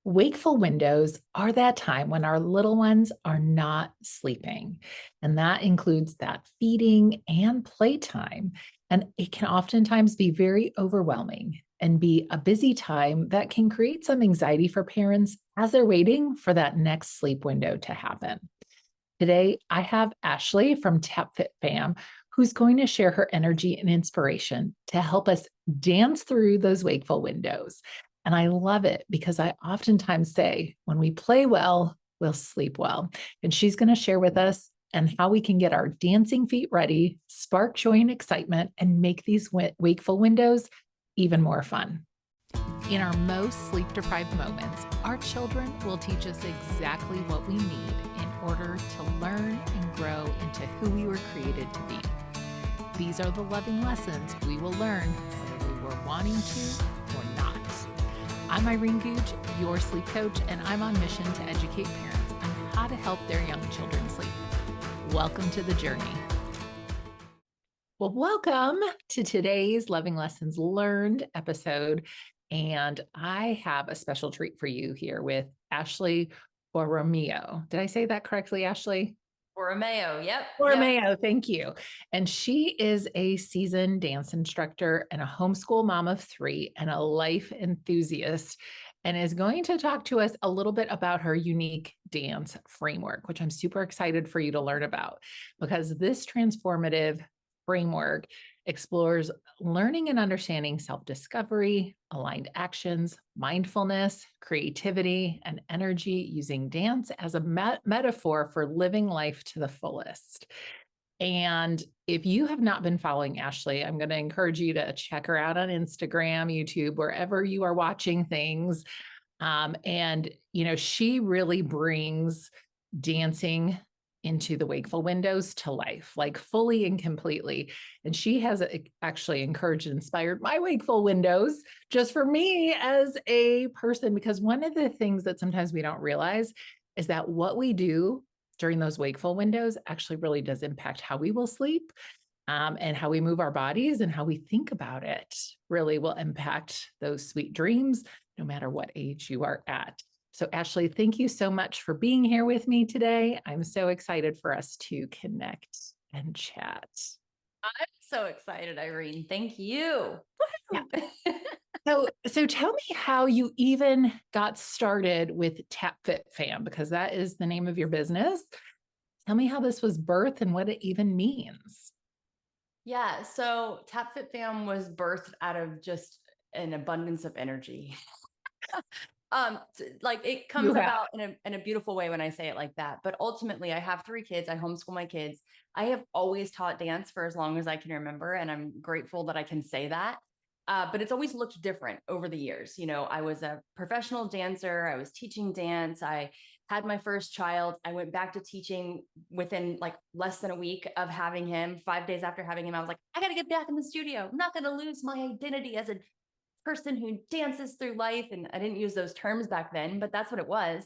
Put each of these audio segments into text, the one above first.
Wakeful windows are that time when our little ones are not sleeping. And that includes that feeding and playtime. And it can oftentimes be very overwhelming and be a busy time that can create some anxiety for parents as they're waiting for that next sleep window to happen. Today, I have Ashley from Tap Fit Fam, who's going to share her energy and inspiration to help us dance through those wakeful windows. And I love it because I oftentimes say, when we play well, we'll sleep well. And she's going to share with us and how we can get our dancing feet ready, spark joy and excitement, and make these wakeful windows even more fun. In our most sleep deprived moments, our children will teach us exactly what we need in order to learn and grow into who we were created to be. These are the loving lessons we will learn whether we were wanting to or not. I'm Irene Gooch, your sleep coach, and I'm on mission to educate parents on how to help their young children sleep. Welcome to the journey. Well, welcome to today's Loving Lessons Learned episode. And I have a special treat for you here with Ashley Borromeo. Did I say that correctly, Ashley? Borromeo, yep. Borromeo, thank you. And she is a seasoned dance instructor and a homeschool mom of three and a life enthusiast, and is going to talk to us a little bit about her unique dance framework, which I'm super excited for you to learn about, because this transformative framework explores learning and understanding self-discovery, aligned actions, mindfulness, creativity, and energy using dance as a metaphor for living life to the fullest. And if you have not been following Ashley, I'm going to encourage you to check her out on Instagram, YouTube, wherever you are watching things. She really brings dancing into the wakeful windows to life, like fully and completely. And she has actually encouraged and inspired my wakeful windows just for me as a person, because one of the things that sometimes we don't realize is that what we do during those wakeful windows actually really does impact how we will sleep, and how we move our bodies and how we think about it really will impact those sweet dreams, no matter what age you are at. So, Ashley, thank you so much for being here with me today. I'm so excited for us to connect and chat. I'm so excited, Irene. Thank you. Yeah. So tell me how you even got started with Tap Fit Fam, because that is the name of your business. Tell me how this was birthed and what it even means. Yeah, so Tap Fit Fam was birthed out of just an abundance of energy. Like it You comes have. about in a beautiful way when I say it like that. But ultimately, I have three kids. I homeschool my kids. I have always taught dance for as long as I can remember, and I'm grateful that I can say that. But it's always looked different over the years. You know, I was a professional dancer. I was teaching dance. I had my first child. I went back to teaching within like less than a week of having him. 5 days after having him, I was like, I got to get back in the studio. I'm not going to lose my identity as a person who dances through life. And I didn't use those terms back then, but that's what it was.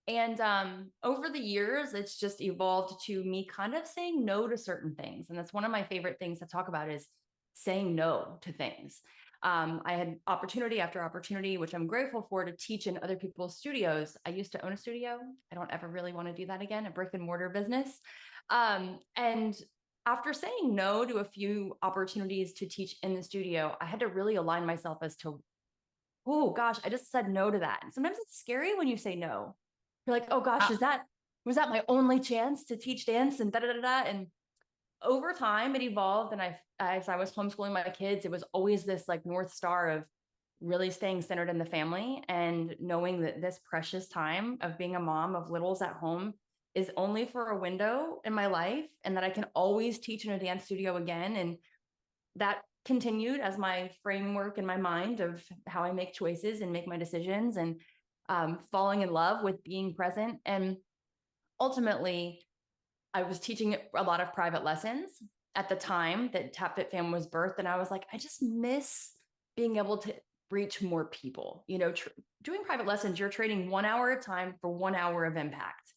And over the years, it's just evolved to me kind of saying no to certain things. And that's one of my favorite things to talk about is saying no to things. I had opportunity after opportunity, which I'm grateful for, to teach in other people's studios. I used to own a studio. I don't ever really want to do that again, a brick and mortar business. And after saying no to a few opportunities to teach in the studio, I had to really align myself as to, oh gosh, I just said no to that. And sometimes it's scary when you say no. You're like, oh gosh, was that my only chance to teach dance and da da da da? And over time it evolved. And as I was homeschooling my kids, it was always this like North Star of really staying centered in the family and knowing that this precious time of being a mom of littles at home is only for a window in my life, and that I can always teach in a dance studio again. And that continued as my framework in my mind of how I make choices and make my decisions, and falling in love with being present. And ultimately, I was teaching a lot of private lessons at the time that Tap Fit Fam was birthed. And I was like, I just miss being able to reach more people. You know, doing private lessons, you're trading 1 hour of time for 1 hour of impact.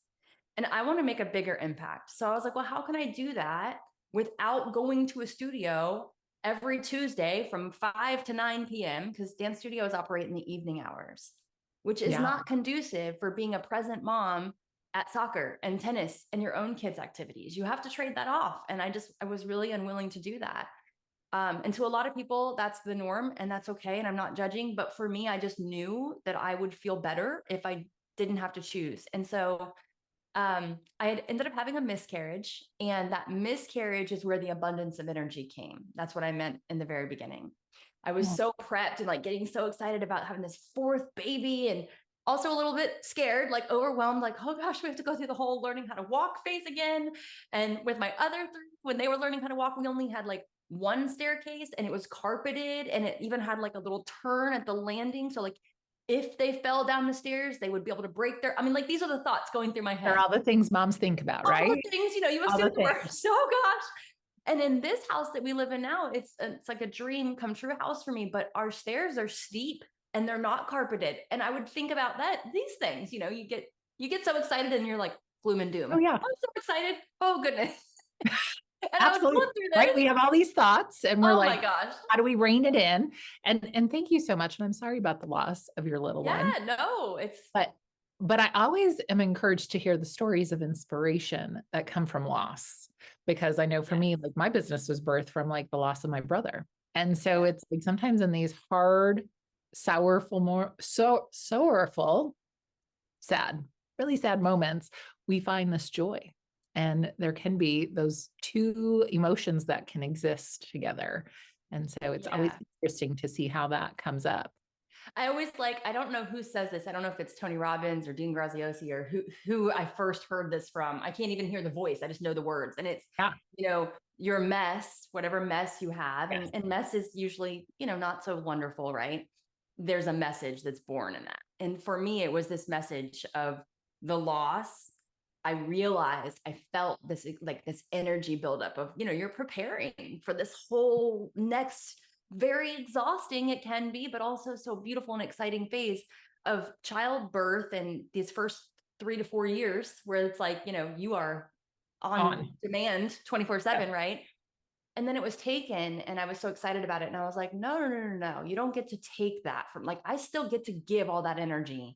And I want to make a bigger impact. So I was like, well, how can I do that without going to a studio every Tuesday from 5 to 9 p.m.? Because dance studios operate in the evening hours. which is Yeah. not conducive for being a present mom at soccer and tennis and your own kids' activities. You have to trade that off. And I was really unwilling to do that. And to a lot of people, that's the norm, and that's okay. And I'm not judging. But for me, I just knew that I would feel better if I didn't have to choose. And so I had ended up having a miscarriage, and that miscarriage is where the abundance of energy came. That's what I meant in the very beginning. I was Oh, so prepped and like getting so excited about having this fourth baby, and also a little bit scared, like overwhelmed, like, oh gosh, we have to go through the whole learning how to walk phase again. And with my other three, when they were learning how to walk, we only had like one staircase, and it was carpeted, and it even had like a little turn at the landing. So like if they fell down the stairs, they would be able to break their, I mean, like these are the thoughts going through my they're head. all the things moms think about, All right? the things, you All assume the the things. worst. Oh gosh. And in this house that we live in now, it's like a dream come true house for me, but our stairs are steep and they're not carpeted. And I would think about these things, you get so excited and you're like gloom and doom. Oh, yeah. I'm so excited. Oh goodness. And I was Absolutely. going through Right. this. We have all these thoughts and we're Oh like, my gosh. how do we rein it in? And thank you so much. And I'm sorry about the loss of your little Yeah, one. no, it's But I always am encouraged to hear the stories of inspiration that come from loss, because I know for yes. me, like my business was birthed from like the loss of my brother. And so Yeah. it's like sometimes in these hard, sorrowful, sad, really sad moments, we find this joy. And there can be those two emotions that can exist together. And so it's always Yeah. interesting to see how that comes up. I always I don't know who says this. I don't know if it's Tony Robbins or Dean Graziosi or who I first heard this from. I can't even hear the voice. I just know the words. And it's, Yeah. your mess, whatever mess you have, Yes. and mess is usually, not so wonderful, right? There's a message that's born in that. And for me, it was this message of the loss. I realized I felt this like this energy buildup of, you're preparing for this whole next very exhausting it can be, but also so beautiful and exciting phase of childbirth and these first 3 to 4 years where it's like, you are on On. demand 24/7, right? And then it was taken and I was so excited about it. And I was like, no, no, no, no, no. You don't get to take that from, like, I still get to give all that energy.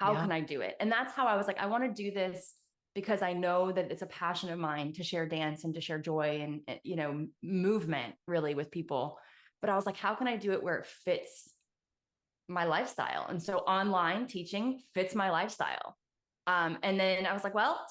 How Yeah. can I do it? And that's how I was like, I want to do this because I know that it's a passion of mine to share dance and to share joy and movement really with people. But I was like, how can I do it where it fits my lifestyle? And so online teaching fits my lifestyle. And then I was like, well,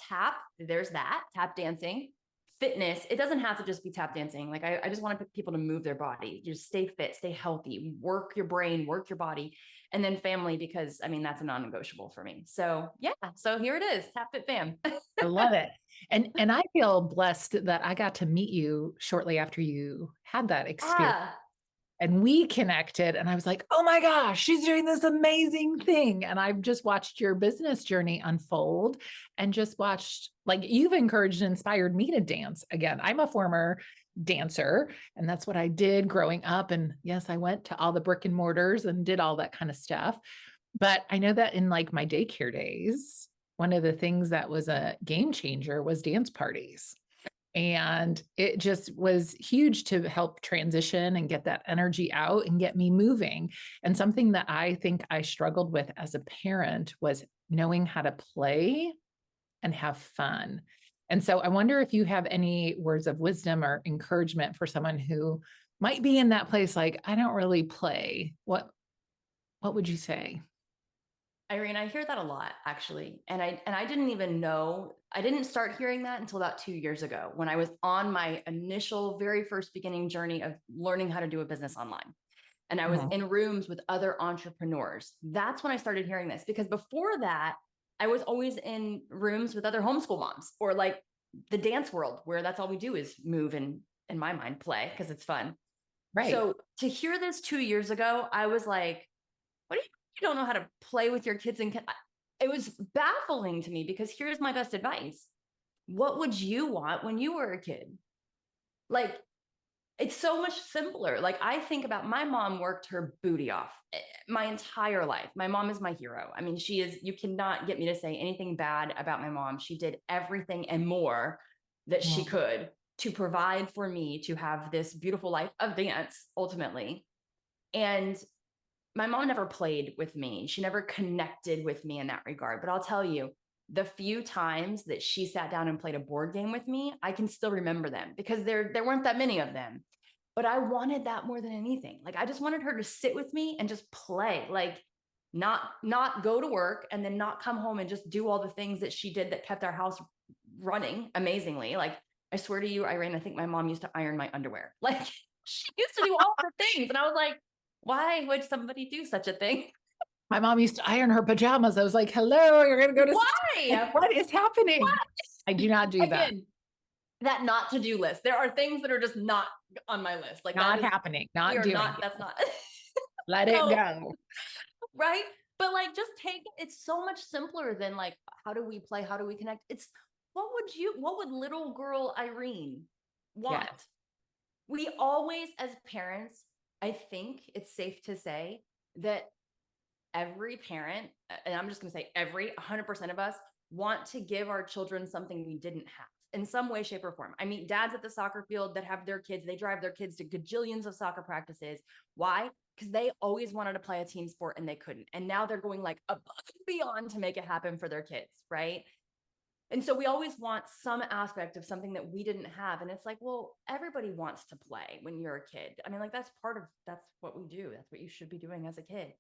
there's that tap dancing, fitness. It doesn't have to just be tap dancing. Like I just want people to move their body, just stay fit, stay healthy, work your brain, work your body. And then family, because I mean, that's a non-negotiable for me. So yeah, so here it is, Tap Fit Fam. I love it. And I feel blessed that I got to meet you shortly after you had that experience. Ah, And we connected and I was like, oh my gosh, she's doing this amazing thing. And I've just watched your business journey unfold and just watched, like, you've encouraged and inspired me to dance again. I'm a former dancer and that's what I did growing up. And yes, I went to all the brick and mortars and did all that kind of stuff. But I know that in like my daycare days, one of the things that was a game changer was dance parties. And it just was huge to help transition and get that energy out and get me moving. And something that I think I struggled with as a parent was knowing how to play and have fun. And so I wonder if you have any words of wisdom or encouragement for someone who might be in that place, like, I don't really play. What would you say? Irene, I hear that a lot actually. And I didn't even know, I didn't start hearing that until about 2 years ago when I was on my initial very first beginning journey of learning how to do a business online. And I was Mhm. in rooms with other entrepreneurs. That's when I started hearing this, because before that, I was always in rooms with other homeschool moms or like the dance world where that's all we do is move and, in my mind, play because it's fun. Right. So to hear this 2 years ago, I was like, what do you don't know how to play with your kids? And it was baffling to me because here's my best advice. What would you want when you were a kid? Like, it's so much simpler. Like, I think about my mom worked her booty off my entire life. My mom is my hero. I mean, you cannot get me to say anything bad about my mom. She did everything and more that she Mhm. could to provide for me to have this beautiful life of dance ultimately. And my mom never played with me. She never connected with me in that regard. But I'll tell you, the few times that she sat down and played a board game with me, I can still remember them because there weren't that many of them. But I wanted that more than anything. Like I just wanted her to sit with me and just play, like not go to work and then not come home and just do all the things that she did that kept our house running amazingly. Like I swear to you, Irene, I think my mom used to iron my underwear. Like she used to do all the things. And I was like, why would somebody do such a thing? My mom used to iron her pajamas. I was like, hello, you're going to go to sleep. Why? Like, what is happening? I do not do that. Again, that not to do list. There are things that are just not on my list. Like Not that is, happening. we Not are doing not, it. that's not. Let it So, go. right. But like, just take, it's so much simpler than like, how do we play? How do we connect? It's what would little girl Irene want? Yes. We always, as parents, I think it's safe to say that every parent, and I'm just going to say every 100% of us want to give our children something we didn't have in some way, shape, or form. I mean, dads at the soccer field that have their kids, they drive their kids to gajillions of soccer practices. Why? Because they always wanted to play a team sport and they couldn't. And now they're going like above and beyond to make it happen for their kids, right? And so we always want some aspect of something that we didn't have. And it's like, well, everybody wants to play when you're a kid. I mean, like that's what we do. That's what you should be doing as a kid.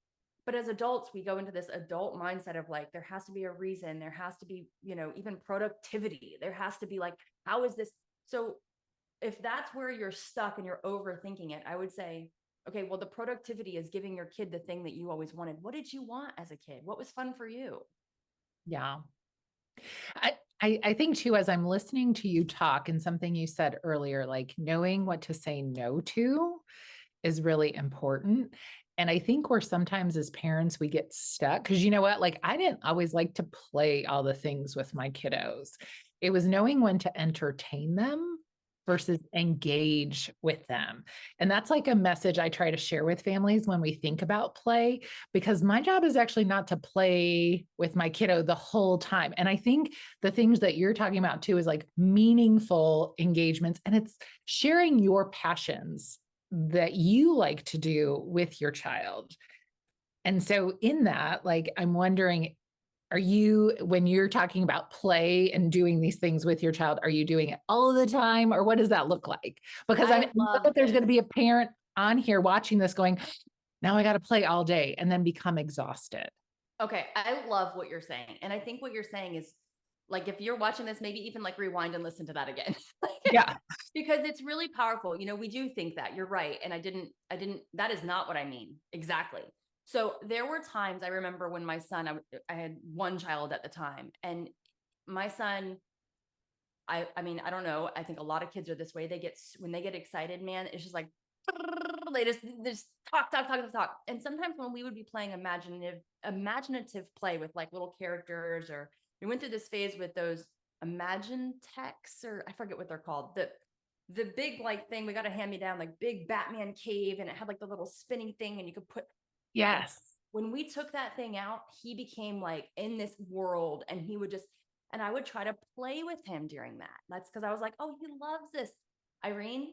But as adults, we go into this adult mindset of like, there has to be a reason, there has to be, even productivity. There has to be like, how is this? So if that's where you're stuck and you're overthinking it, I would say, okay, well, the productivity is giving your kid the thing that you always wanted. What did you want as a kid? What was fun for you? Yeah. I think too, as I'm listening to you talk and something you said earlier, like knowing what to say no to is really important. And I think where sometimes as parents, we get stuck because you know what? Like, I didn't always like to play all the things with my kiddos. It was knowing when to entertain them versus engage with them. And that's like a message I try to share with families when we think about play, because my job is actually not to play with my kiddo the whole time. And I think the things that you're talking about too is like meaningful engagements and it's sharing your passions that you like to do with your child. And so in that, like, I'm wondering, are you, when you're talking about play and doing these things with your child, are you doing it all the time or what does that look like? Because I I know love that there's this. going to be a parent on here watching this going, now I got to play all day and then become exhausted. Okay, I love what you're saying. And I think what you're saying is like if you're watching this, maybe even like rewind and listen to that again. Yeah. Because it's really powerful. We do think that. You're right. And I didn't that is not what I mean. Exactly. So there were times I remember when my son, I had one child at the time, and my son, I mean, I don't know. I think a lot of kids are this way. When they get excited, man, it's just like they just talk. And sometimes when we would be playing imaginative play with like little characters, or we went through this phase with those imagine texts, or I forget what they're called. The big like thing we got a hand me down, like big Batman cave, and it had like the little spinning thing, and you could put like Yes. when we took that thing out, he became like in this world, and he would just, and I would try to play with him during that. That's because I was like, oh, he loves this. Irene,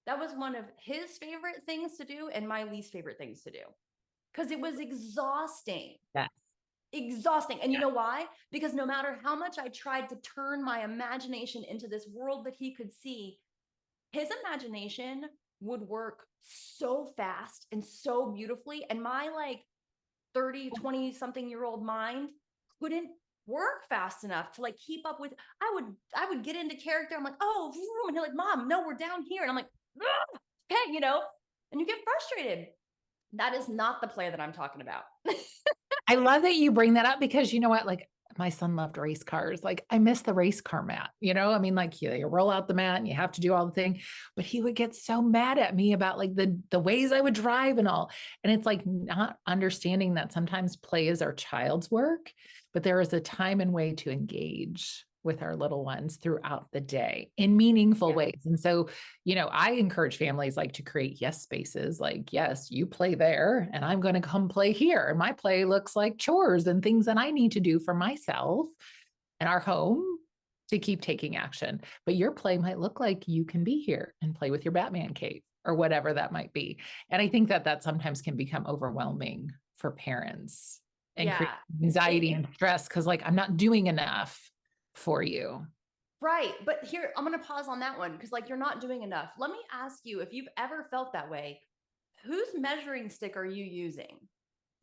that was one of his favorite things to do and my least favorite things to do because it was exhausting. Yes. Exhausting. And you Yeah. know why? Because no matter how much I tried to turn my imagination into this world that he could see, his imagination would work so fast and so beautifully. And my like 30, 20 something year old mind couldn't work fast enough to like keep up with. I would get into character. I'm like, oh, and he's like, Mom, no, we're down here. And I'm like, okay, and you get frustrated. That is not the play that I'm talking about. I love that you bring that up because you know what? Like my son loved race cars. Like I miss the race car mat, I mean, like you roll out the mat and you have to do all the thing, but he would get so mad at me about like the ways I would drive and all. And it's like not understanding that sometimes play is our child's work, but there is a time and way to engage with our little ones throughout the day in meaningful Yeah. ways. And so, I encourage families like to create yes spaces, like, yes, you play there and I'm going to come play here. And my play looks like chores and things that I need to do for myself and our home to keep taking action. But your play might look like you can be here and play with your Batman cape. or whatever that might be. And I think that that sometimes can become overwhelming for parents and create Yeah. anxiety It, and stress because, like, I'm not doing enough for you. right. But here, I'm going to pause on that one because, like, you're not doing enough. Let me ask you if you've ever felt that way, whose measuring stick are you using?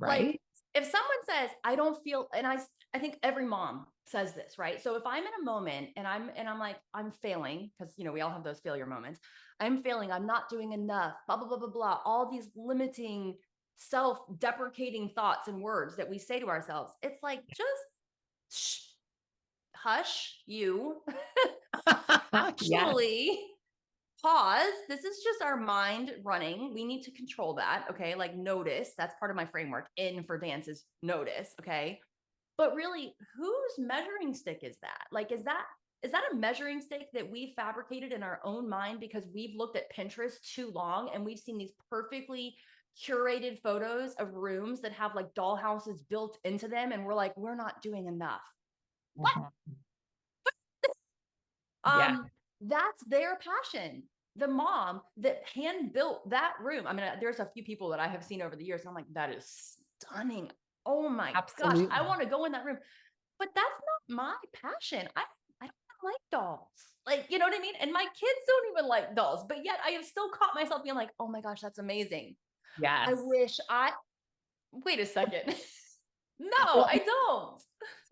Like, Right. if someone says, I don't feel, and I think every mom says this, right? So if I'm in a moment and I'm like, I'm failing, because, you know, we all have those failure moments. I'm failing. I'm not doing enough, blah, blah, blah, blah, blah. All these limiting, self-deprecating thoughts and words that we say to ourselves. It's like, just shh, hush, you. Yeah. Actually, pause. This is just our mind running. We need to control that. Okay. Like, notice. That's part of my framework. In for dance is notice. Okay. But really, whose measuring stick is that? Like, is that a measuring stick that we fabricated in our own mind because we've looked at Pinterest too long and we've seen these perfectly curated photos of rooms that have like doll houses built into them, and we're like, we're not doing enough. What? Mhm. Yeah. That's their passion. The mom that hand built that room. I mean, there's a few people that I have seen over the years, and I'm like, that is stunning. Oh my gosh, I Absolutely. want to go in that room. But that's not my passion. I don't like dolls. Like, you know what I mean? And my kids don't even like dolls, but yet I have still caught myself being like, oh my gosh, that's amazing. I Yes. wish I wait a second. No, Well, I don't.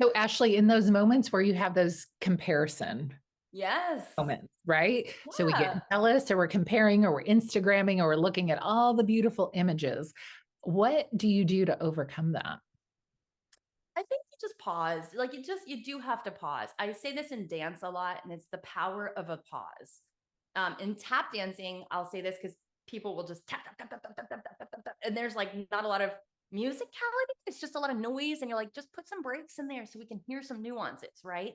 so Ashley, in those moments where you have those comparison Yes. moments, right? So we get Yeah. jealous or we're comparing or we're Instagramming or we're looking at all the beautiful images. What do you do to overcome that? I think you just pause. Like, you do have to pause. I say this in dance a lot, and it's the power of a pause. In tap dancing, I'll say this because people will just tap, tap, tap, tap, tap, tap, tap, tap, tap, tap, and there's like not a lot of musicality. It's just a lot of noise. And you're like, just put some breaks in there so we can hear some nuances, right?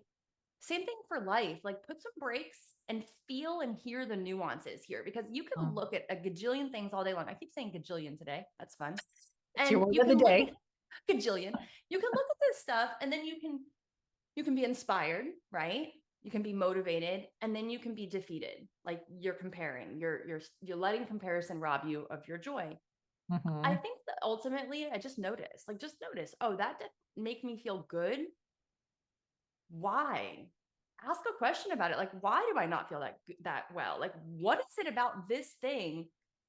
Same thing for life. Like, put some breaks and feel and hear the nuances here, because you can Um, look at a gajillion things all day long. I keep saying gajillion today. That's fun. it's your And word you of the can look at day. gajillion. You can look at this stuff, and then you can be inspired, right? You can be motivated, and then you can be defeated. Like, you're comparing, you're letting comparison rob you of your joy. I Mhm. think that ultimately I just notice, oh, that didn't make me feel good. Why? Ask a question about it. Like, why do I not feel that well? Like, what is it about this thing?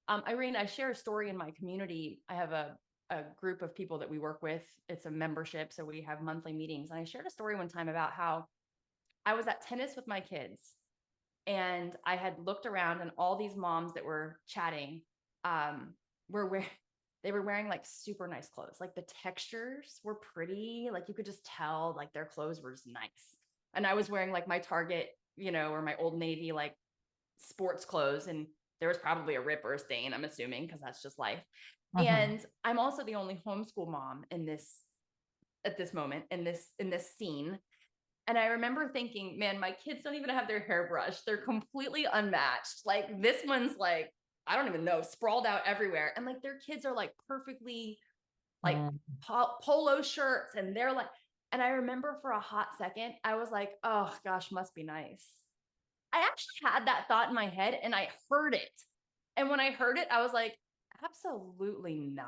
Irene, I share a story in my community. I have a group of people that we work with. It's a membership, so we have monthly meetings. And I shared a story one time about how I was at tennis with my kids, and I had looked around, and all these moms that were chatting were wearing they were wearing like super nice clothes. Like, the textures were pretty, like you could just tell like their clothes were just nice. And I was wearing like my Target, or my Old Navy like sports clothes, and there was probably a rip or a stain, I'm assuming, because that's just life. Mhm. And I'm also the only homeschool mom in this at this moment in this scene. And I remember thinking, man, my kids don't even have their hair brushed. They're completely unmatched. Like, this one's like, I don't even know, sprawled out everywhere. And like, their kids are like perfectly like Mm. polo shirts. And they're like, and I remember for a hot second, I was like, oh gosh, must be nice. I actually had that thought in my head and I heard it. And when I heard it, I was like, absolutely not.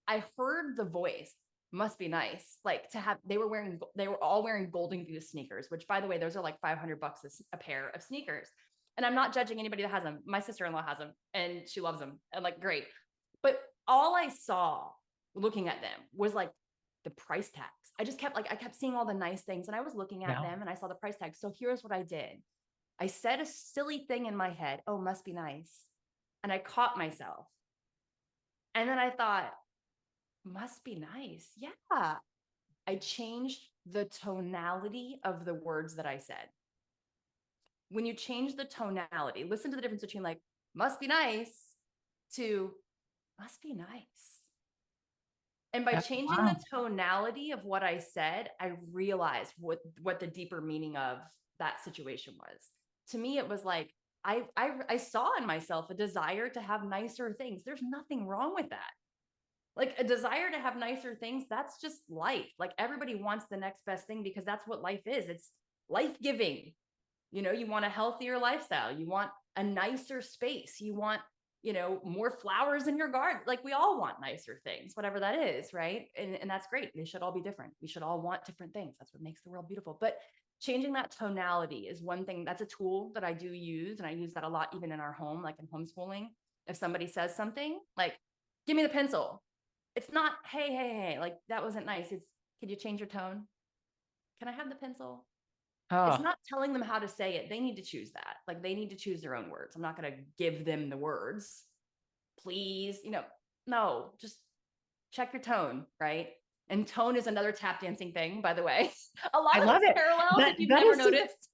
I heard the voice. Must be nice. Like, to have, they were all wearing Golden Goose sneakers, which, by the way, those are like $500 a pair of sneakers. And I'm not judging anybody that has them. My sister-in-law has them and she loves them, and like, great. But all I saw looking at them was like the price tags. I kept seeing all the nice things, and I was looking at Yeah. them and I saw the price tags. So here's what I did. I said a silly thing in my head. Oh, must be nice. And I caught myself. And then I thought, must be nice. Yeah. I changed the tonality of the words that I said. When you change the tonality, listen to the difference between like, must be nice to must be nice. And by changing the Wow. tonality of what I said, I realized what the deeper meaning of that situation was. To me, it was like, I saw in myself a desire to have nicer things. There's nothing wrong with that. Like, a desire to have nicer things, that's just life. Like, everybody wants the next best thing because that's what life is. It's life giving. You want a healthier lifestyle. You want a nicer space. You want more flowers in your garden. Like we all want nicer things, whatever that is, right? And that's great. They should all be different. We should all want different things. That's what makes the world beautiful. But changing that tonality is one thing. That's a tool that I do use. And I use that a lot, even in our home, like in homeschooling. If somebody says something like, give me the pencil. It's not, hey, like that wasn't nice. It's, could you change your tone? Can I have the pencil? It's Oh, not telling them how to say it. They need to choose that. Like they need to choose their own words. I'm not going to give them the words. Please, no, just check your tone, right? And tone is another tap dancing thing, by the way. A I lot of love it. parallels, That if you've that never is such, noticed.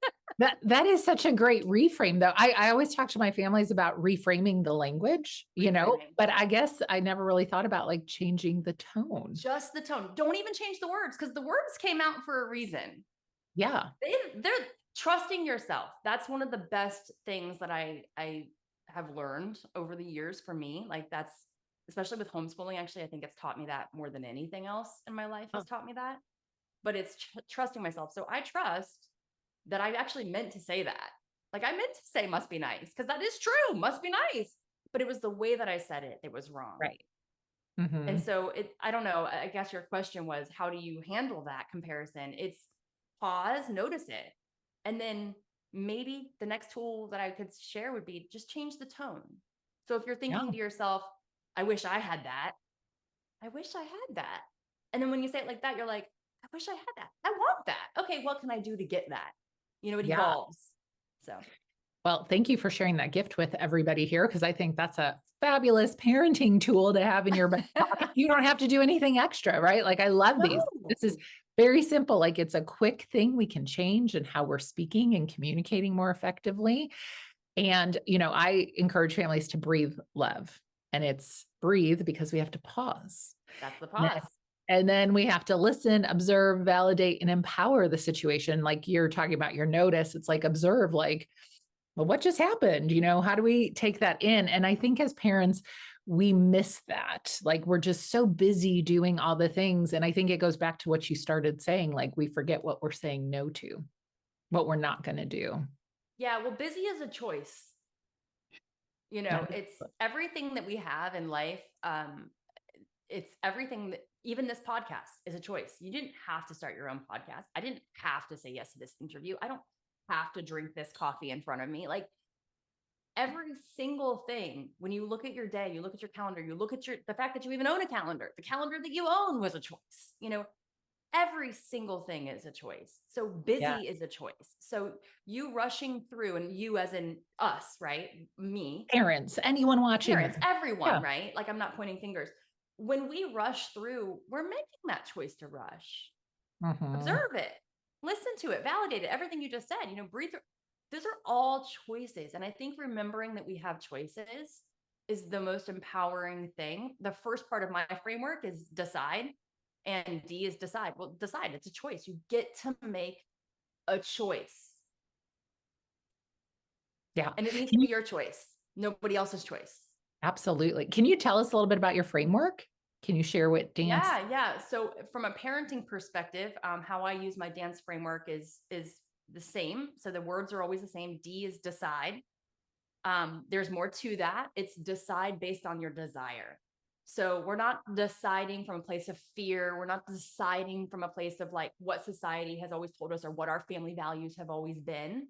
that is such a great reframe though. I always talk to my families about reframing the language, Reframing. but I guess I never really thought about like changing the tone. Just the tone. Don't even change the words because the words came out for a reason. Yeah. They're trusting yourself. That's one of the best things that I have learned over the years for me. Like that's especially with homeschooling. Actually, I think it's taught me that more than anything else in my life has Oh, taught me that. But it's trusting myself. So I trust that I actually meant to say that. Like I meant to say must be nice because that is true, must be nice. But it was the way that I said it that was wrong. right. Hmm. And so I don't know, I guess your question was, how do you handle that comparison? It's pause, notice it. And then maybe the next tool that I could share would be just change the tone. So if you're Yeah. thinking to yourself, I wish I had that. I wish I had that. And then when you say it like that, you're like, I wish I had that. I want that. Okay, what can I do to get that? It Yeah. evolves. So Well, thank you for sharing that gift with everybody here because I think that's a fabulous parenting tool to have in your back pocket. You don't have to do anything extra, right? Like I love these. no. This is very simple. Like it's a quick thing we can change and how we're speaking and communicating more effectively. And, I encourage families to breathe love. And it's breathe because we have to pause. That's the And pause. and then we have to listen, observe, validate, and empower the situation. Like you're talking about your notice, it's like observe, like, well, what just happened? How do we take that in? And I think as parents, we miss that. Like we're just so busy doing all the things. And I think it goes back to what you started saying, like we forget what we're saying no to, what we're not going to do. Yeah, well, busy is a choice. That It's everything that we have in life. It's everything that even this podcast is a choice. You didn't have to start your own podcast. I didn't have to say yes to this interview. I don't have to drink this coffee in front of me. Like every single thing, when you look at your day, you look at your calendar, you look at the fact that you even own a calendar, the calendar that you own was a choice. Every single thing is a choice. So yeah, busy is a choice. So you rushing through, and you as in us, right? Me, parents, anyone watching this. parents, everyone, Yeah. right? Like I'm not pointing fingers. When we rush through, we're making that choice to rush. Mhm. Observe it, listen to it, validate it. Everything you just said, breathe through. Those are all choices. And I think remembering that we have choices is the most empowering thing. The first part of my framework is decide, and D is decide. Well, decide, it's a choice. You get to make a choice, Yeah. and it needs to Can be you, your choice, nobody else's choice. absolutely. Can you tell us a little bit about your framework? Can you share what dance? Yeah. So from a parenting perspective, how I use my dance framework is the same. So the words are always the same. D is decide. There's more to that. It's decide based on your desire. So we're not deciding from a place of fear. We're not deciding from a place of like what society has always told us or what our family values have always been.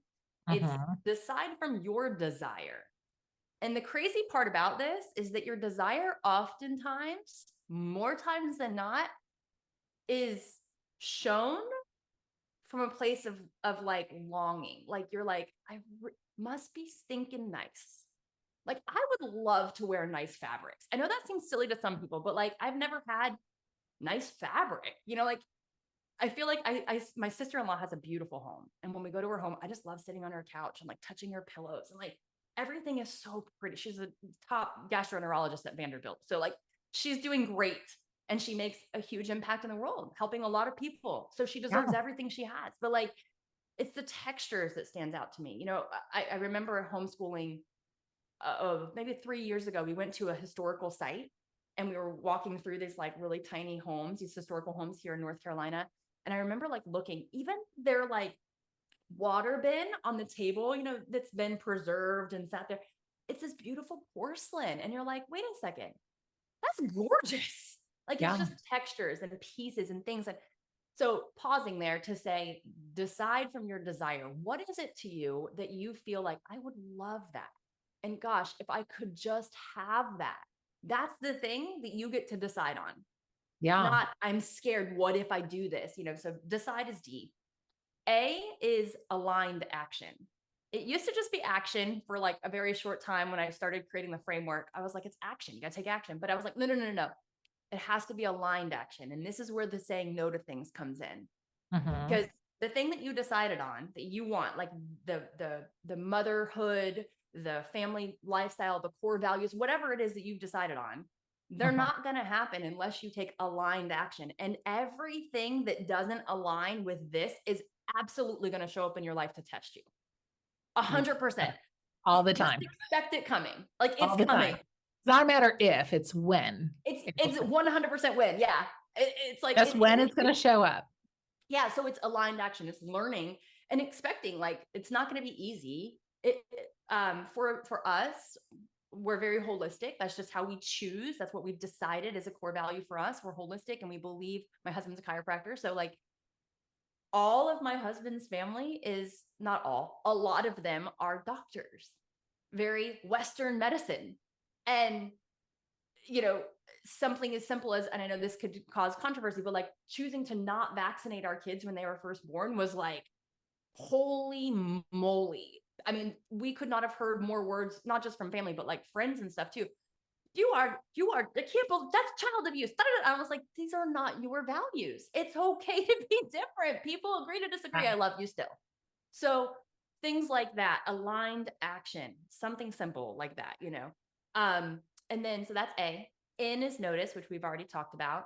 It's Mhm. decide from your desire. And the crazy part about this is that your desire oftentimes, more times than not, is shown from a place of like longing. Like you're like, must be stinking nice. Like I would love to wear nice fabrics. I know that seems silly to some people, but like I've never had nice fabric. Like I feel like my sister-in-law has a beautiful home. And when we go to her home, I just love sitting on her couch and like touching her pillows, and like everything is so pretty. She's a top gastroenterologist at Vanderbilt. So like she's doing great, and she makes a huge impact in the world, helping a lot of people. So she Yeah. deserves everything she has. But like it's the textures that stands out to me. I remember homeschooling maybe 3 years ago. We went to a historical site, and we were walking through these like really tiny homes, these historical homes here in North Carolina. And I remember like looking, even their like water bin on the table, that's been preserved and sat there. it's this beautiful porcelain. And you're like, wait a second, that's gorgeous. Like it's Yeah. just textures and pieces and things. And so pausing there to say, decide from your desire, what is it to you that you feel like I would love that? And gosh, if I could just have that, that's the thing that you get to decide on. Yeah. Not, I'm scared. What if I do this? So decide is D. A is aligned action. It used to just be action for like a very short time when I started creating the framework. I was like, it's action. You got to take action. But I was like, no, no, no, no. It has to be aligned action. And this is where the saying no to things comes in. Mhm. Because the thing that you decided on that you want, like the motherhood, the family lifestyle, the core values, whatever it is that you've decided on, they're Mhm. not going to happen unless you take aligned action. And everything that doesn't align with this is absolutely going to show up in your life to test you. Yeah. 100%. All the Just time. expect it coming. Like All it's the coming. time. It's not a matter if, it's when. It's 100% win. Yeah. It's like Just when it's going to show up. yeah. So it's aligned action. It's learning and expecting. Like it's not going to be easy. For us, we're very holistic. That's just how we choose. That's what we've decided is a core value for us. We're holistic, and we believe my husband's a chiropractor. So like all of my husband's family is not all. A lot of them are doctors, very Western medicine, and you know, something as simple as, and I know this could cause controversy, but like choosing to not vaccinate our kids when they were first born was like, holy moly. I mean, we could not have heard more words, not just from family, but like friends and stuff too. I can't believe that's child abuse. I was like, these are not your values. It's okay to be different. People agree to disagree. I love you still. So things like that, aligned action, something simple like that. And then, so that's A. N is notice, which we've already talked about.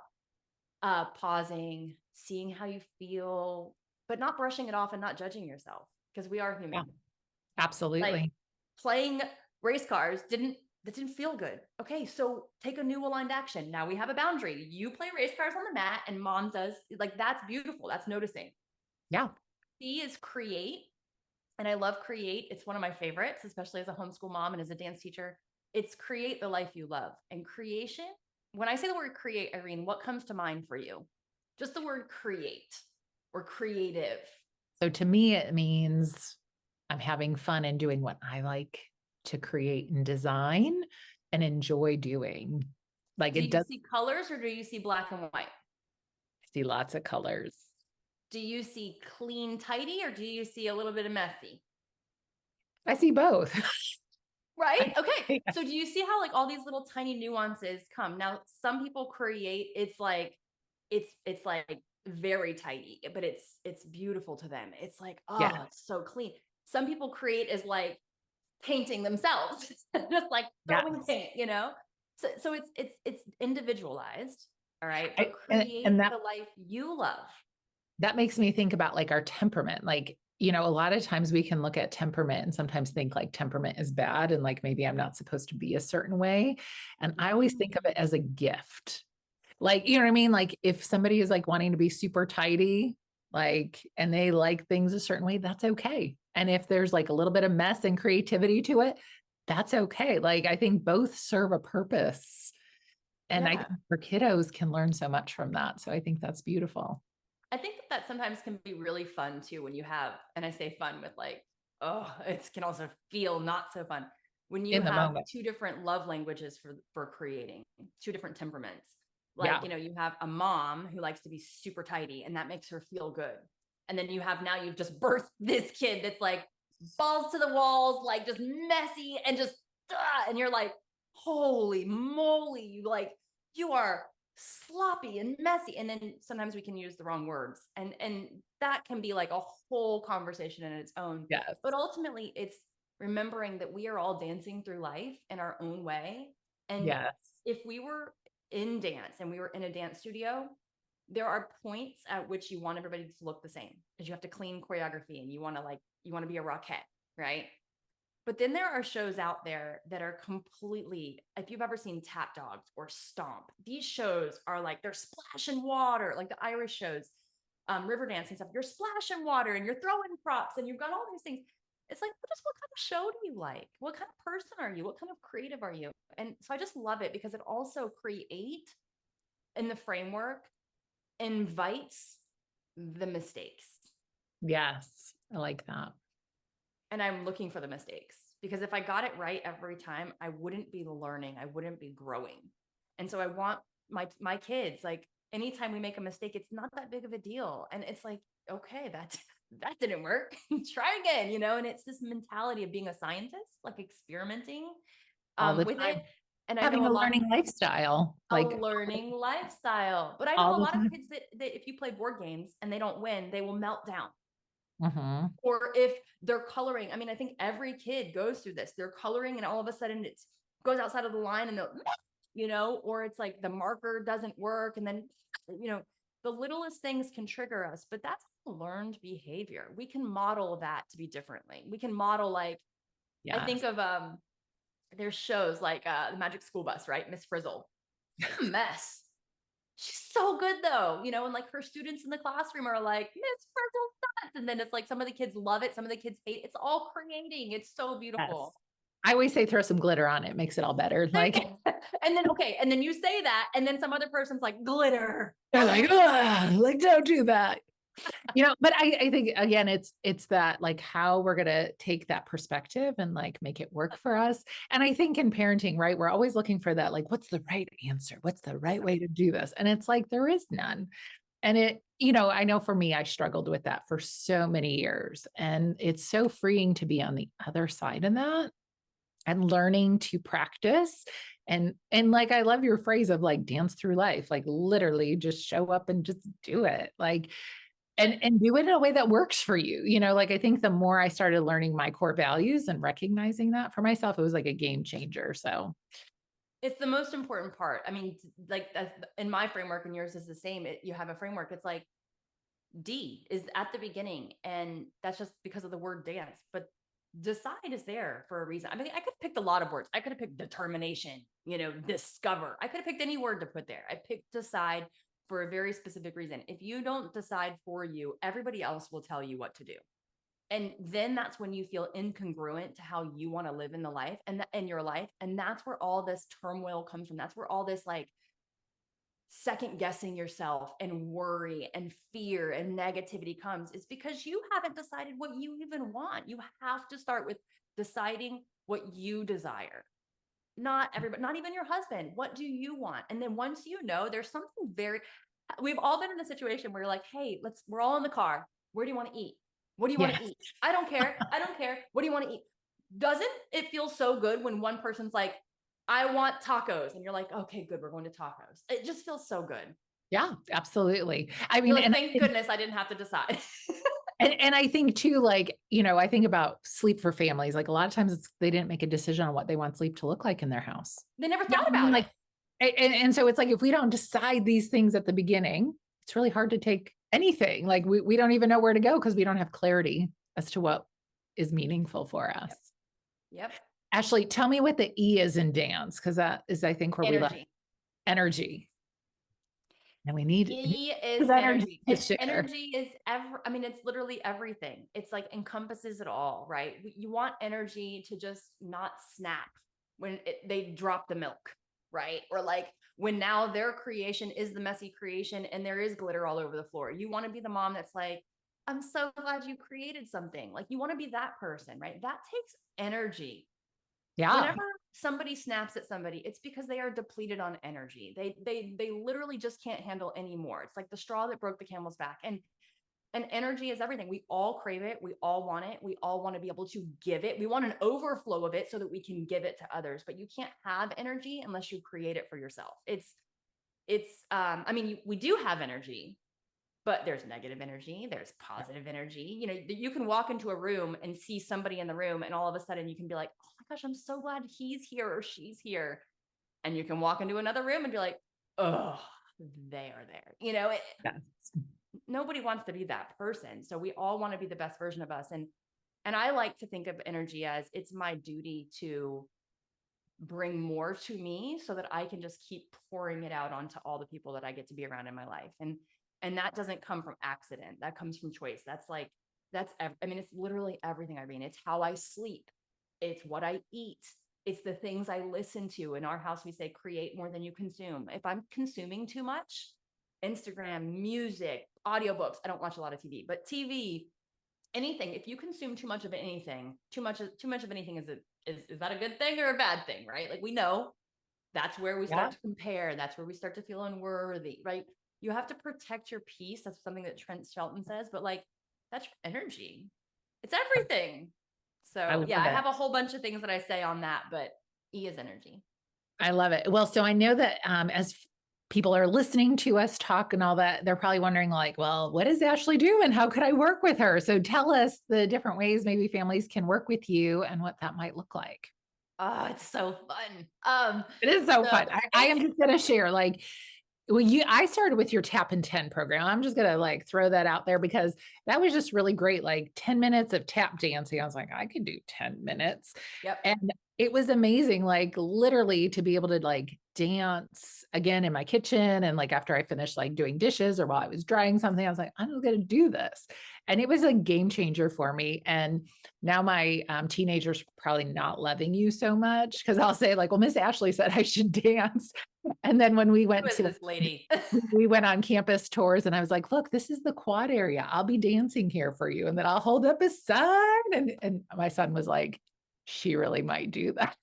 Pausing, seeing how you feel, but not brushing it off and not judging yourself because we are Yeah, human. Like absolutely. playing race cars that didn't feel good. Okay, so take a new aligned action. Now we have a boundary. You play race cars on the mat and mom does, like that's beautiful. That's noticing. Yeah. C is create. And I love create. It's one of my favorites, especially as a homeschool mom and as a dance teacher. It's create the life you love. And creation, when I say the word create, Irene, what comes to mind for you? Just the word create or creative. So to me, it means I'm having fun and doing what I like to create and design and enjoy doing. Like Do it you does, see colors or do you see black and white? I see lots of colors. Do you see clean, tidy, or do you see a little bit of messy? I see both. Right? Okay. Yeah. So do you see how like all these little tiny nuances come? Now, some people create, it's like very tidy, but it's beautiful to them. It's like, Yeah. oh, it's so clean. Some people create as like painting themselves, just like throwing Yes. paint. So it's individualized, all right, but And create that the life you love. that makes me think about like our temperament. Like, a lot of times we can look at temperament and sometimes think like temperament is bad and like maybe I'm not supposed to be a certain way. And I always think of it as a gift. Like, you know what I mean? Like if somebody is like wanting to be super tidy, like, and they like things a certain way, that's okay. And if there's like a little bit of mess and creativity to it, that's okay. Like I think both serve a purpose. And I Yeah. think our kiddos can learn so much from that. So I think that's beautiful I think that sometimes can be really fun too when you have, and I say fun with like, oh, it can also feel not so fun when you in the have moment. two different love languages for creating, two different temperaments. Like, Yeah. you have a mom who likes to be super tidy and that makes her feel good. And then you've just birthed this kid that's like balls to the walls, like just messy and just, and you're like, holy moly, you are sloppy and messy. And then sometimes we can use the wrong words, and that can be like a whole conversation in its own. Yes. But ultimately it's remembering that we are all dancing through life in our own way. And Yes. if we were in dance and we were in a dance studio, there are points at which you want everybody to look the same because you have to clean choreography and you want to be a rockette, right? But then there are shows out there that are completely, if you've ever seen Tap Dogs or Stomp, these shows are like they're splashing water, like the Irish shows, river dance and stuff. You're splashing water and you're throwing props and you've got all these things. It's like, just what kind of show do you like? What kind of person are you? What kind of creative are you? And so I just love it because it also create in the framework invites the mistakes. Yes, I like that. And I'm looking for the mistakes because if I got it right every time, I wouldn't be learning, I wouldn't be growing. And so I want my kids, like anytime we make a mistake, it's not that big of a deal. And it's like, okay, that didn't work. Try again, you know, and it's this mentality of being a scientist, like experimenting All the with it. time. And I Having know a a lot of learning lifestyle, a like learning lifestyle, but I know all a the lot of time. kids that if you play board games and they don't win, they will melt down. Mhm. Or if they're coloring, I mean, I think every kid goes through this. They're coloring and all of a sudden it goes outside of the line and they'll, you know, or it's like the marker doesn't work. And then, you know, the littlest things can trigger us, but that's learned behavior. We can model that to be differently. We can model like, I Yes. think of there's shows like the Magic School Bus, right? Miss Frizzle. A mess. She's so good though, you know, and like her students in the classroom are like, Miss Frizzle's nuts. And then it's like some of the kids love it, some of the kids hate it. It's all creating. It's so Yes. beautiful. I always say throw some glitter on it, makes it all better. Like And then okay, and then you say that, and then some other person's like, glitter. they're like, "Ugh, like don't do that." But I think again, it's that like how we're gonna take that perspective and like make it work for us. And I think in parenting, right, we're always looking for that, like, what's the right answer? What's the right way to do this? And it's like there is none. And I know for me, I struggled with that for so many years. And it's so freeing to be on the other side of that and learning to practice and like I love your phrase of like dance through life, like literally just show up and just do it. Like and do it in a way that works for you. Like I think the more I started learning my core values and recognizing that for myself, it was like a game changer. So It's the most important part. I mean, like in my framework and yours is the same. You have a framework. It's like D is at the beginning, and that's just because of the word dance. But decide is there for a reason. I mean, I could have picked a lot of words. I could have picked determination, you know, discover. I could have picked any word to put there. I picked decide for a very specific reason. If you don't decide for you, everybody else will tell you what to do. And then that's when you feel incongruent to how you want to live in the life and in your life. And that's where all this turmoil comes from. That's where all this like second guessing yourself and worry and fear and negativity comes, is because you haven't decided what you even want. You have to start with deciding what you desire. Not everybody, not even your husband. What do you want? And then once you know, there's something we've all been in a situation where you're like, hey, we're all in the car. Where do you want to eat? What do you want yeah. to eat? I don't care. I don't care. What do you want to eat? Doesn't it feel so good when one person's like, I want tacos. And you're like, okay, good. We're going to tacos. It just feels so good. Yeah, absolutely. I You're mean, like, thank goodness I didn't have to decide. and I think too, like, I think about sleep for families. Like a lot of times they didn't make a decision on what they want sleep to look like in their house. They never You know thought what I mean? about it. Like, and so it's like if we don't decide these things at the beginning, it's really hard to take anything. Like we don't even know where to go because we don't have clarity as to what is meaningful for us. Yep. Yep. Ashley, tell me what the E is in dance, because that is, I think, where we left Energy. energy. And we need E is energy energy. to And share. energy is I mean, it's literally everything. It's like encompasses it all, right? You want energy to just not snap when they drop the milk, right? Or like when now their creation is the messy creation and there is glitter all over the floor. You want to be the mom that's like, I'm so glad you created something. Like you want to be that person, right? That takes energy. Yeah. Whenever somebody snaps at somebody, it's because they are depleted on energy. They literally just can't handle anymore. It's like the straw that broke the camel's back. And energy is everything. We all crave it. We all want it. We all want to be able to give it. We want an overflow of it so that we can give it to others. But you can't have energy unless you create it for yourself. I mean, we do have energy, but there's negative energy, there's positive energy. You know, you can walk into a room and see somebody in the room, and all of a sudden you can be like, oh my gosh, I'm so glad he's here or she's here. And you can walk into another room and be like, oh, they are there. You know, Yes. nobody wants to be that person. So we all want to be the best version of us. And I like to think of energy as it's my duty to bring more to me so that I can just keep pouring it out onto all the people that I get to be around in my life. And that doesn't come from accident. That comes from choice. That's like I mean, it's literally everything, Irene. It's how I sleep. It's what I eat. It's the things I listen to. In our house, we say create more than you consume. If I'm consuming too much, Instagram, music, audiobooks, I don't watch a lot of TV, but TV, anything, if you consume too much of anything, too much of anything is that a good thing or a bad thing, right? Like we know that's where we Yeah, start to compare. That's where we start to feel unworthy, right? You have to protect your peace. That's something that Trent Shelton says, but like that's your energy. It's everything. I So yeah, love I it. have a whole bunch of things that I say on that, but E is energy. I love it. Well, so I know that as people are listening to us talk and all that, they're probably wondering, like, well, what does Ashley do and how could I work with her? So tell us the different ways maybe families can work with you and what that might look like. Oh, it's so fun. It is so So fun. I am it's just going to share, like, I started with your tap and 10 program. I'm just gonna like throw that out there because that was just really great. Like 10 minutes of tap dancing. I was like, I could do 10 minutes. yep. And it was amazing, like literally to be able to like dance again in my kitchen. And like after I finished like doing dishes or while I was drying something, I was like, I'm gonna do this. And it was a game changer for me. And now my teenagers probably not loving you so much because I'll say, like, well, Miss Ashley said I should dance. And then when we Who went is to this lady? we went on campus tours and I was like, look, this is the quad area. I'll be dancing here for you. And then I'll hold up a sign. And my son was like, she really might do that.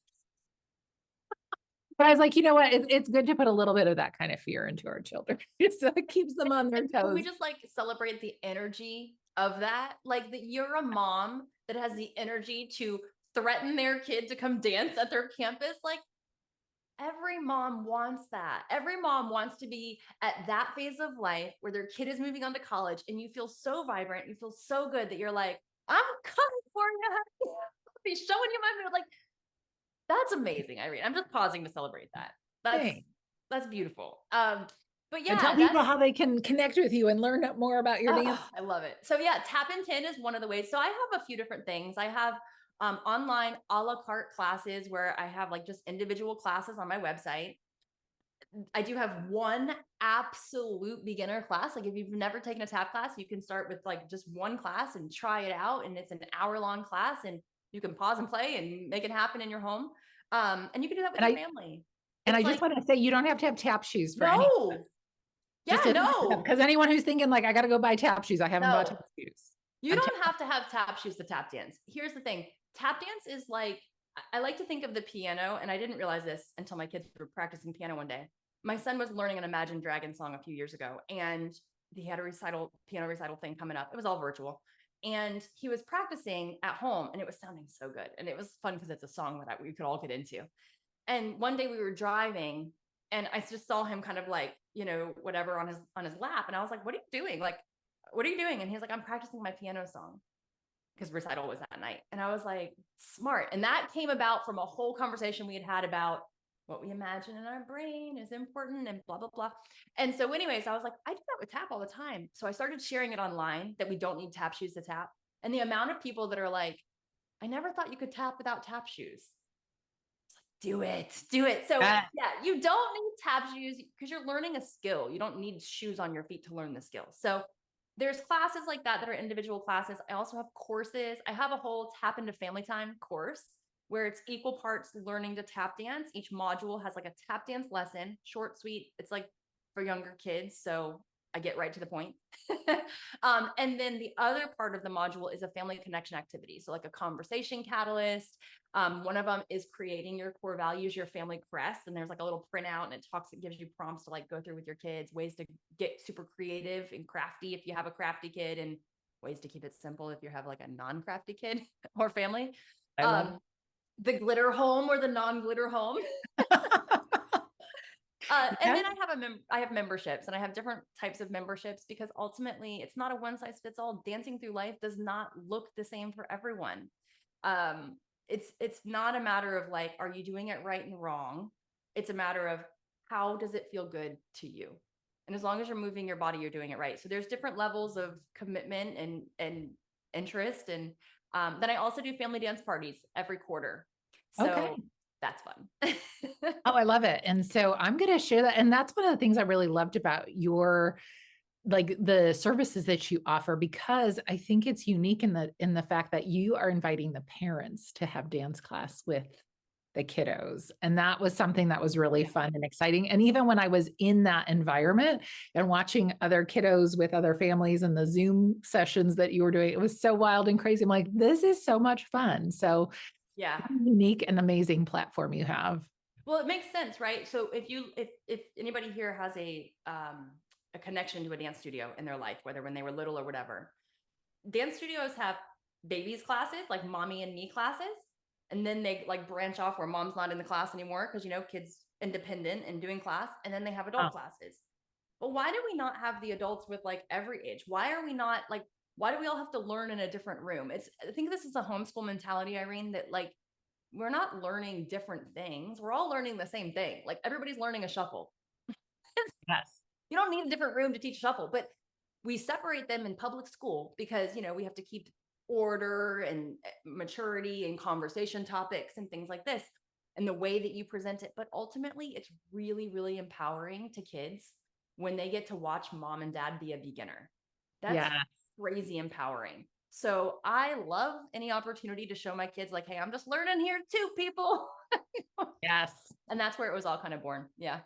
But I was like, you know what? It's good to put a little bit of that kind of fear into our children. So it keeps them on their Can we toes. just like celebrate the energy of that? Like that you're a mom that has the energy to threaten their kid to come dance at their campus. Like every mom wants that. Every mom wants to be at that phase of life where their kid is moving on to college and you feel so vibrant, you feel so good that you're like, I'm coming for you. I'll be showing you my mood. Like that's amazing, Irene. I'm just pausing to celebrate that. That's Thing. that's beautiful. But And tell yeah, people that's how they can connect with you and learn more about your dance. oh, I love it. So yeah, tap in 10 is one of the ways. So I have a few different things. I have online a la carte classes where I have like just individual classes on my website. I do have one absolute beginner class. Like if you've never taken a tap class, you can start with like just one class and try it out. And it's an hour-long class and you can pause and play and make it happen in your home. And you can do that with And your I family. and I It's just like, want to say you don't have to have tap shoes for any no, just yeah, no, because anyone who's thinking like I got to go buy tap shoes, I haven't bought no. tap shoes. You I'm don't have to have tap shoes to tap dance. Here's the thing. Tap dance is like, I like to think of the piano, and I didn't realize this until my kids were practicing piano one day. My son was learning an Imagine Dragon song a few years ago, and he had a piano recital thing coming up. It was all virtual. And he was practicing at home, and it was sounding so good. And it was fun because it's a song that we could all get into. And one day we were driving, and I just saw him kind of like, whatever on his lap. And I was like, what are you doing? Like, what are you doing? And he's like, I'm practicing my piano song because recital was that night. And I was like, smart. And that came about from a whole conversation we had about what we imagine in our brain is important and blah, blah, blah. And so, anyways, I was like, I do that with tap all the time. So I started sharing it online that we don't need tap shoes to tap. And the amount of people that are like, I never thought you could tap without tap shoes. Do it, do it. So that. yeah, you don't need tap shoes because you're learning a skill. You don't need shoes on your feet to learn the skill. So there's classes like that are individual classes. I also have courses. I have a whole tap into family time course where it's equal parts learning to tap dance. Each module has like a tap dance lesson, short, sweet. It's like for younger kids. So I get right to the point. And then the other part of the module is a family connection activity. So like a conversation catalyst. One of them is creating your core values, your family crest. And there's like a little printout and it gives you prompts to like go through with your kids, ways to get super creative and crafty if you have a crafty kid, and ways to keep it simple if you have like a non-crafty kid or family. I love The glitter home or the non-glitter home. And yes. then I have memberships, and I have different types of memberships because ultimately it's not a one size fits all. Dancing through life does not look the same for everyone. It's not a matter of like, are you doing it right and wrong? It's a matter of how does it feel good to you? And as long as you're moving your body, you're doing it right. So there's different levels of commitment and interest. And then I also do family dance parties every quarter. Okay. So that's fun. Oh, I love it. And so I'm going to share that. And that's one of the things I really loved about your like the services that you offer, because I think it's unique in the fact that you are inviting the parents to have dance class with the kiddos. And that was something that was really fun and exciting. And even when I was in that environment and watching other kiddos with other families and the Zoom sessions that you were doing, it was so wild and crazy. I'm like, this is so much fun. So Yeah. unique and amazing platform you have. Well, it makes sense, right? So if anybody here has a connection to a dance studio in their life, whether when they were little or whatever, dance studios have babies classes, like mommy and me classes, and then they like branch off where mom's not in the class anymore because kids independent and doing class, and then they have adult Oh, classes. But why do we not have the adults with like every age? Why are we not like, why do we all have to learn in a different room? I think this is a homeschool mentality, Irene, that like we're not learning different things. We're all learning the same thing. Like everybody's learning a shuffle. yes. You don't need a different room to teach shuffle, but we separate them in public school because, we have to keep order and maturity and conversation topics and things like this and the way that you present it. But ultimately, it's really, really empowering to kids when they get to watch mom and dad be a beginner. That's Yeah. crazy empowering. So I love any opportunity to show my kids, like, hey, I'm just learning here too, people. Yes. And that's where it was all kind of born. Yeah.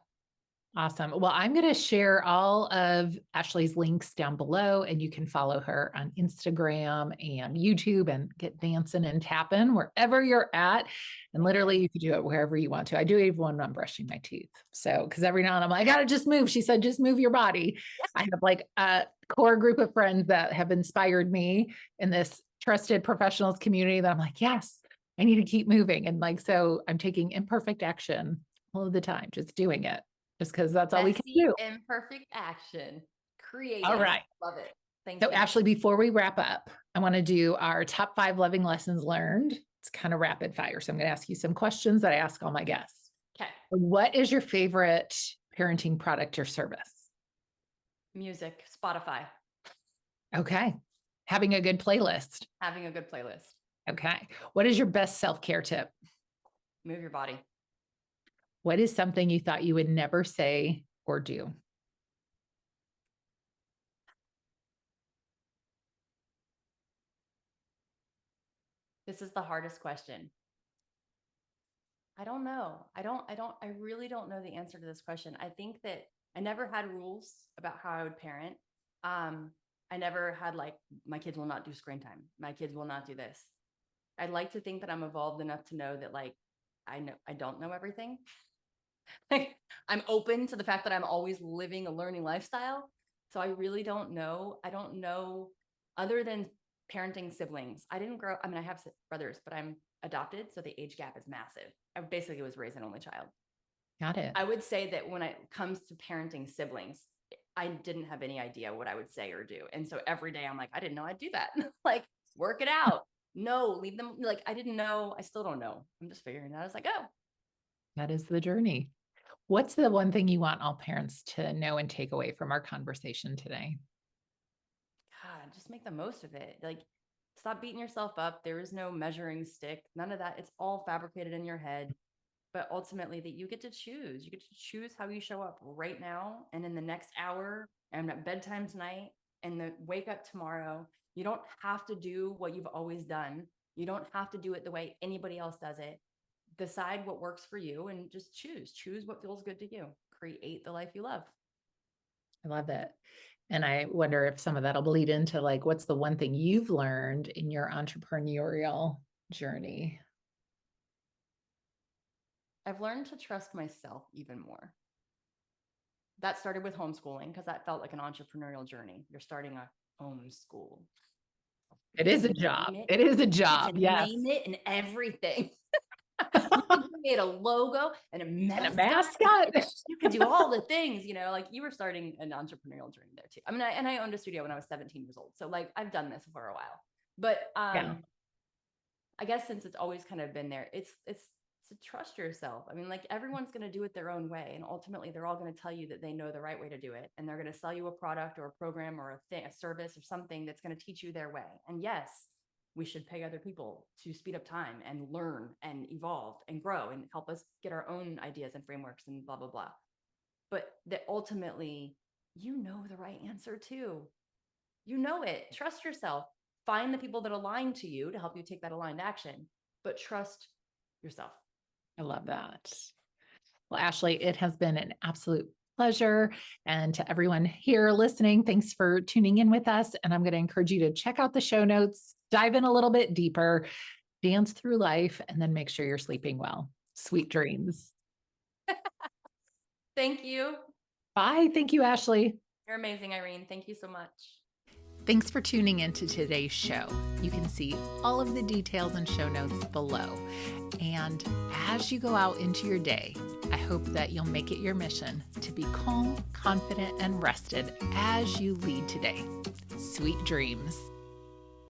Awesome. Well, I'm going to share all of Ashley's links down below, and you can follow her on Instagram and YouTube and get dancing and tapping wherever you're at. And literally, you can do it wherever you want to. I do even when I'm brushing my teeth. So, because every now and then I'm like, I got to just move. She said, just move your body. I have like a core group of friends that have inspired me in this trusted professionals community that I'm like, yes, I need to keep moving. And like, so I'm taking imperfect action all of the time, just doing it just because that's all we can Messy, do. imperfect action. All Creative. right. Love it. Thank So, you. Ashley, before we wrap up, I want to do our top 5 lessons learned. It's kind of rapid fire. So, I'm going to ask you some questions that I ask all my guests. Okay. What is your favorite parenting product or service? Music, Spotify, Okay. Having a good playlist. having a good playlist. Okay. What is your best self care tip? Move your body. What is something you thought you would never say or do? This is the hardest question. I don't know. I really don't know the answer to this question. I think that I never had rules about how I would parent. Um, I never had like, my kids will not do screen time. My kids will not do this. I'd like to think that I'm evolved enough to know that like, I don't know everything. I'm open to the fact that I'm always living a learning lifestyle. So I really don't know. I don't know other than parenting siblings. I didn't grow, I mean, I have brothers, but I'm adopted. So the age gap is massive. I basically was raised an only child. Got it. I would say that when it comes to parenting siblings, I didn't have any idea what I would say or do. And so every day I'm like, I didn't know I'd do that. Like, work it out. No, leave them. Like, I didn't know. I still don't know. I'm just figuring it out as I go. That is the journey. What's the one thing you want all parents to know and take away from our conversation today? God, just make the most of it. Like, stop beating yourself up. There is no measuring stick, none of that. It's all fabricated in your head. But ultimately, that you get to choose. You get to choose how you show up right now and in the next hour and at bedtime tonight and the wake up tomorrow. You don't have to do what you've always done. You don't have to do it the way anybody else does it. Decide what works for you and just choose. Choose what feels good to you. Create the life you love. I love it. And I wonder if some of that'll bleed into like, what's the one thing you've learned in your entrepreneurial journey? I've learned to trust myself even more. That started with homeschooling because that felt like an entrepreneurial journey. You're starting a homeschool. It You is get a to job. name it. It is a You get job. to Yes. name it and everything. You could create a logo and a And a mascot. mascot. You could do all the things, like you were starting an entrepreneurial journey there too. I mean, I owned a studio when I was 17 years old. So like I've done this for a while. But Yeah. I guess since it's always kind of been there, it's to trust yourself. I mean, like everyone's going to do it their own way, and ultimately, they're all going to tell you that they know the right way to do it, and they're going to sell you a product or a program or a thing, a service or something that's going to teach you their way. And yes, we should pay other people to speed up time and learn and evolve and grow and help us get our own ideas and frameworks and blah blah blah. But that ultimately you know the right answer too. You know it. Trust yourself. Find the people that align to you to help you take that aligned action, but trust yourself. I love that. Well, Ashley, it has been an absolute pleasure. And to everyone here listening, thanks for tuning in with us. And I'm going to encourage you to check out the show notes, dive in a little bit deeper, dance through life, and then make sure you're sleeping well. Sweet dreams. Thank you. Bye. Thank you, Ashley. You're amazing, Irene. Thank you so much. Thanks for tuning into today's show. You can see all of the details and show notes below. And as you go out into your day, I hope that you'll make it your mission to be calm, confident, and rested as you lead today. Sweet dreams.